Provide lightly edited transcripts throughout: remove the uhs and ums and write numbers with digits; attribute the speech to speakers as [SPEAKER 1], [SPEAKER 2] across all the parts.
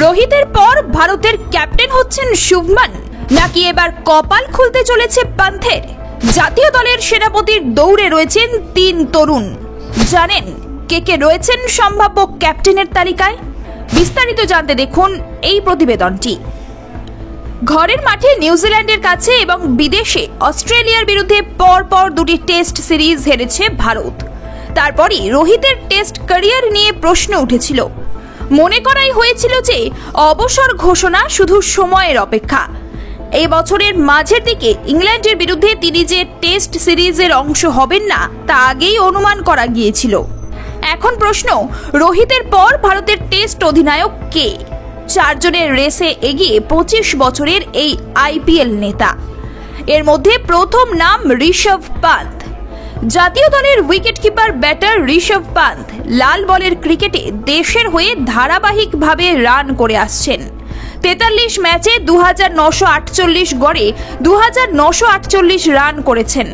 [SPEAKER 1] রোহিতের পর ভারতের ক্যাপ্টেন হচ্ছেন শুভমান, নাকি এবার কপাল খুলতে চলেছে পান্থের? জাতীয় দলের সেনাপতির দৌড়ে রয়েছেন 3 তরুণ। জানেন কে কে রয়েছেন সম্ভাব্য ক্যাপ্টেনের তালিকায়? বিস্তারিত জানতে দেখুন এই প্রতিবেদনটি। ঘরের মাঠে নিউজিল্যান্ডের কাছে এবং বিদেশে অস্ট্রেলিয়ার বিরুদ্ধে পরপর 2টি টেস্ট সিরিজ হেরেছে ভারত। তারপরই রোহিতের টেস্ট ক্যারিয়ার নিয়ে প্রশ্ন উঠেছিল। মনে করাই হয়েছিল যে অবসর ঘোষণা শুধু সময়ের অপেক্ষা। এই বছরের মাঝের দিকে ইংল্যান্ডের বিরুদ্ধে তিনি যে টেস্ট সিরিজের অংশ হবেন না তা আগেই অনুমান করা গিয়েছিল। এখন প্রশ্ন, রোহিতের পর ভারতের টেস্ট অধিনায়ক কে? 4 জনের রেসে এগিয়ে 25 বছরের এই আইপিএল নেতা। এর মধ্যে প্রথম নাম ঋষভ পান্থ। জাতীয় দলের উইকেট কিপার ব্যাটার ঋষভ পান্থ লাল বলের ক্রিকেটে দেশের হয়ে ধারাবাহিকভাবে রান করে আসছেন। 43 ম্যাচে 2948 গড়ে 2948 রান করেছেন।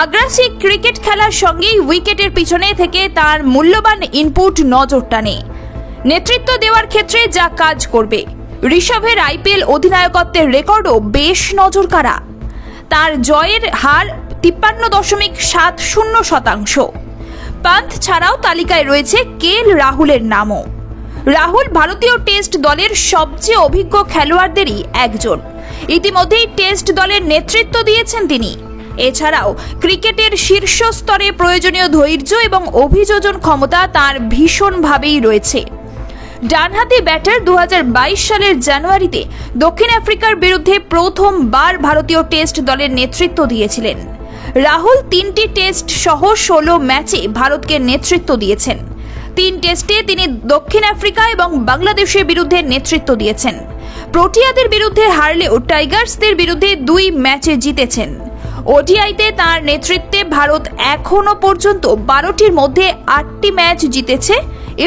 [SPEAKER 1] আগ্রাসী ক্রিকেট খেলার সঙ্গেই উইকেটের পিছনে থেকে তার মূল্যবান ইনপুট নজর টানে। নেতৃত্ব দেওয়ার ক্ষেত্রে যা কাজ করবে। ঋষভের আইপিএল অধিনায়কত্বের রেকর্ডও বেশ নজরকাড়া। তার জয়ের হার 53.70%। পান্থ ছাড়াও তালিকায় রয়েছে কেএল রাহুলের নামও। রাহুল ভারতীয় টেস্ট দলের সবচেয়ে অভিজ্ঞ খেলোয়াড়দেরই একজন। ইতিমধ্যেই টেস্ট দলের নেতৃত্ব দিয়েছেন তিনি। এছাড়াও ক্রিকেটের শীর্ষ স্তরে প্রয়োজনীয় ধৈর্য এবং অভিযোজন ক্ষমতা তার ভীষণভাবেই রয়েছে। ডানহাতি ব্যাটার 2022 সালের জানুয়ারিতে দক্ষিণ আফ্রিকার বিরুদ্ধে প্রথমবার ভারতীয় টেস্ট দলের নেতৃত্ব দিয়েছিলেন। রাহুল 3টি টেস্ট সহ 16 ম্যাচে ভারতকে নেতৃত্ব দিয়েছেন। 3 টেস্টে তিনি দক্ষিণ আফ্রিকা এবং বাংলাদেশের বিরুদ্ধে নেতৃত্ব দিয়েছেন। প্রোটিয়াদের বিরুদ্ধে হারলেও টাইগার্সদের বিরুদ্ধে 2 ম্যাচে জিতেছেন। ওডিআইতে তার নেতৃত্বে ভারত এখনো পর্যন্ত 12টির মধ্যে 8টি ম্যাচ জিতেছে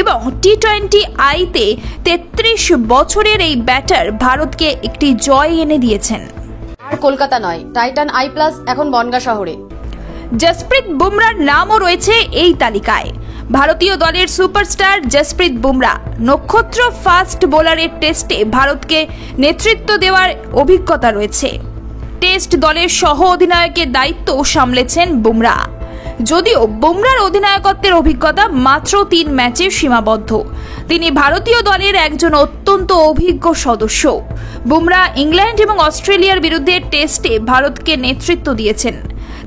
[SPEAKER 1] এবং টি-20 আইতে 33 বছরের এই ব্যাটার ভারতকে একটি জয় এনে দিয়েছেন।
[SPEAKER 2] আর কলকাতা নয়, টাইটান আই প্লাস এখন বনগাঁ শহরে।
[SPEAKER 1] জসপ্রীত বুমরার নামও রয়েছে এই তালিকায়। ভারতীয় দলের সুপারস্টার জসপ্রীত বুমরা নক্ষত্র ফাস্ট বোলারের টেস্টে ভারতকে নেতৃত্ব দেওয়ার অভিজ্ঞতা রয়েছে। টেস্ট দলের সহ অধিনায়কের দায়িত্ব সামলেছেন বুমরা। যদিও বুমরার অধিনায়কত্বের অভিজ্ঞতা মাত্র 3 ম্যাচে সীমাবদ্ধ, তিনি ভারতীয় দলের একজন অত্যন্ত অভিজ্ঞ সদস্য। বুমরা ইংল্যান্ড এবং অস্ট্রেলিয়ার বিরুদ্ধে টেস্টে ভারতকে নেতৃত্ব দিয়েছেন।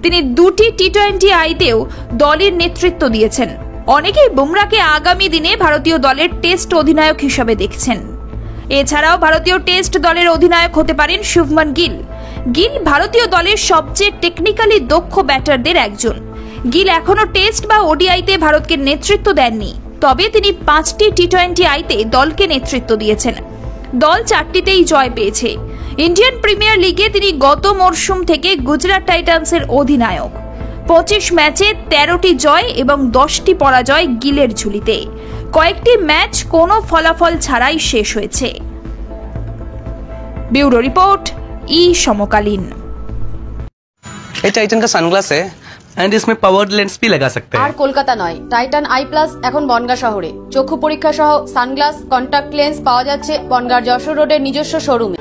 [SPEAKER 1] তিনি 2টি টি-20 আইতেও দলের নেতৃত্ব দিয়েছেন। অনেকেই বুমরাকে আগামী দিনে ভারতীয় দলের টেস্ট অধিনায়ক হিসেবে দেখছেন। এছাড়াও ভারতীয় টেস্ট দলের অধিনায়ক হতে পারেন শুভমান গিল। গিল ভারতীয় দলের সবচেয়ে টেকনিক্যালি দক্ষ ব্যাটারদের একজন। গিল এখনো টেস্ট বা ওডিআইতে ভারতকে নেতৃত্ব দেননি, তবে তিনি 5টি টি-20 আইতে দলকে নেতৃত্ব দিয়েছেন। দল 4টিতেই জয় পেয়েছে। ইন্ডিয়ান প্রিমিয়ার লিগে তিনি গত মরশুম থেকে গুজরাট টাইটান্সের অধিনায়ক। 25 ম্যাচে 13টি জয় এবং 10টি পরাজয় গিলের ঝুলিতে। কয়েকটি ম্যাচ কোনো ফলাফল ছাড়াই শেষ হয়েছে। ব্যুরো রিপোর্ট, সমকালীন।
[SPEAKER 3] ये टाइटन का सनग्लास है एंड इसमें पावर्ड लेंस भी लगा सकते हैं।
[SPEAKER 2] আর কলকাতা নয়, টাইটান আই প্লাস এখন বনগাঁ শহরে। চক্ষু পরীক্ষা সহ সানগ্লাস, কন্টাক্ট লেন্স পাওয়া যাচ্ছে বনগাঁর যশোর রোডের নিজস্ব শোরুমে।